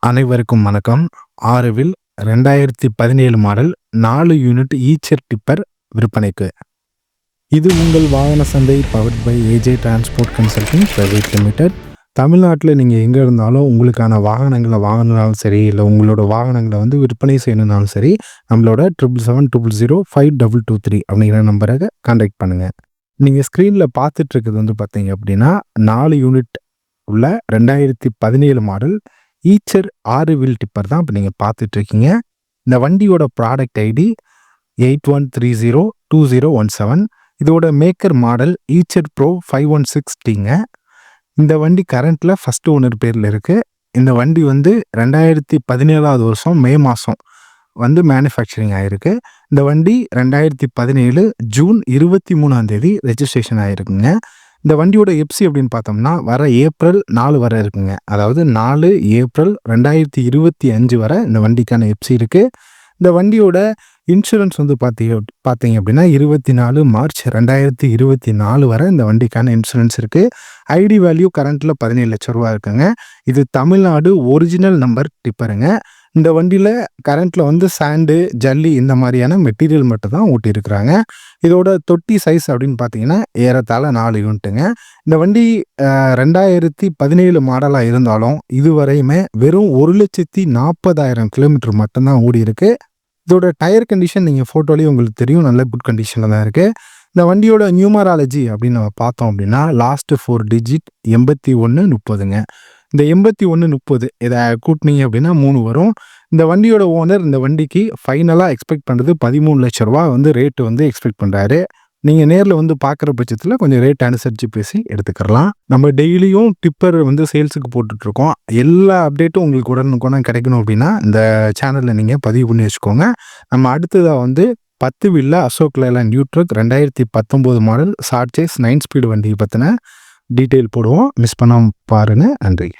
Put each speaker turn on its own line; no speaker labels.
அனைவருக்கும் வணக்கம். ஆரவில் 2017 மாடல் 4 யூனிட் ஈச்சர் டிப்பர் விற்பனைக்கு. இது உங்கள் வாகன சந்தை powered by AJ transport consulting private limited. தமிழ்நாட்டில் நீங்கள் எங்கே இருந்தாலும் உங்களுக்கான வாகனங்களை வாங்கினாலும் சரி, இல்லை உங்களோட வாகனங்களை விற்பனை செய்யணுன்னாலும் சரி, நம்மளோட 777-005-223 அப்படிங்கிற நம்பரை கான்டாக்ட் பண்ணுங்கள். நீங்கள் ஸ்க்ரீனில் பார்த்துட்டு இருக்கிறது பார்த்தீங்க அப்படின்னா 4 யூனிட் உள்ள 2017 மாடல் ஈச்சர் 6 வீல் டிப்பர் தான் இப்போ நீங்கள் பார்த்துட்ருக்கீங்க. இந்த வண்டியோட ப்ராடக்ட் ஐடி 81302017. இதோட மேக்கர் மாடல் ஈச்சர் ப்ரோ 516Tங்க. இந்த வண்டி கரண்ட்டில் ஃபஸ்ட் ஓனர் பேரில் இருக்குது. இந்த வண்டி 2017 வருஷம் மே மாதம் மேனுஃபேக்சரிங் ஆகிருக்கு. இந்த வண்டி 2017 ஜூன் 23 ரெஜிஸ்ட்ரேஷன் ஆகிருக்குங்க. இந்த வண்டியோட எஃப்சி அப்படின்னு பார்த்தோம்னா வர ஏப்ரல் 4 வரை இருக்குங்க. அதாவது 4 ஏப்ரல் 2025 வரை இந்த வண்டிக்கான எஃப்சி இருக்குது. இந்த வண்டியோட இன்சூரன்ஸ் பார்த்தீங்க அப்படின்னா 24 மார்ச் 2024 வரை இந்த வண்டிக்கான இன்சூரன்ஸ் இருக்குது. ஐடி வேல்யூ கரண்ட்டில் 17 லட்ச ரூபா இருக்குங்க. இது தமிழ்நாடு ஒரிஜினல் நம்பர் டிப்பருங்க. இந்த வண்டியில் கரண்ட்டில் சாண்டு, ஜல்லி இந்த மாதிரியான மெட்டீரியல் மட்டும் தான் ஊட்டியிருக்கிறாங்க. இதோட தொட்டி சைஸ் அப்படின்னு பார்த்தீங்கன்னா ஏறத்தாழ 4 யூனிட்டுங்க. இந்த வண்டி 2017 மாடலாக இருந்தாலும் இதுவரையுமே வெறும் 1,40,000 கிலோமீட்டர் மட்டும்தான் ஓடி இருக்கு. இதோட டயர் கண்டிஷன் நீங்கள் ஃபோட்டோலேயே உங்களுக்கு தெரியும், நல்ல குட் கண்டிஷனில் தான் இருக்குது. இந்த வண்டியோட நியூமராலஜி அப்படின்னு நம்ம பார்த்தோம் அப்படின்னா லாஸ்ட்டு 4 டிஜிட் 8130ங்க. இந்த 8130 இதை கூட்டினீங்க அப்படின்னா 3 வரும். இந்த வண்டியோட ஓனர் இந்த வண்டிக்கு ஃபைனலாக எக்ஸ்பெக்ட் பண்ணுறது 13 லட்ச ரூபா ரேட்டு எக்ஸ்பெக்ட் பண்ணுறாரு. நீங்கள் நேரில் பார்க்குற பட்சத்தில் கொஞ்சம் ரேட் அனுசரித்து பேசி எடுத்துக்கலாம். நம்ம டெய்லியும் டிப்பர் சேல்ஸுக்கு போட்டுட்ருக்கோம். எல்லா அப்டேட்டும் உங்களுக்கு உடனுக்குடன் கிடைக்கணும் அப்படின்னா இந்த சேனலில் நீங்கள் பதிவு பண்ணி வச்சுக்கோங்க. நம்ம அடுத்ததாக 10 வீலில் Ashok Leyland new truck 2019 model short chassis 9 speed வண்டி பற்றின டீட்டெயில் போடுவோம். மிஸ் பண்ணாமல் பாருங்கள். நன்றி.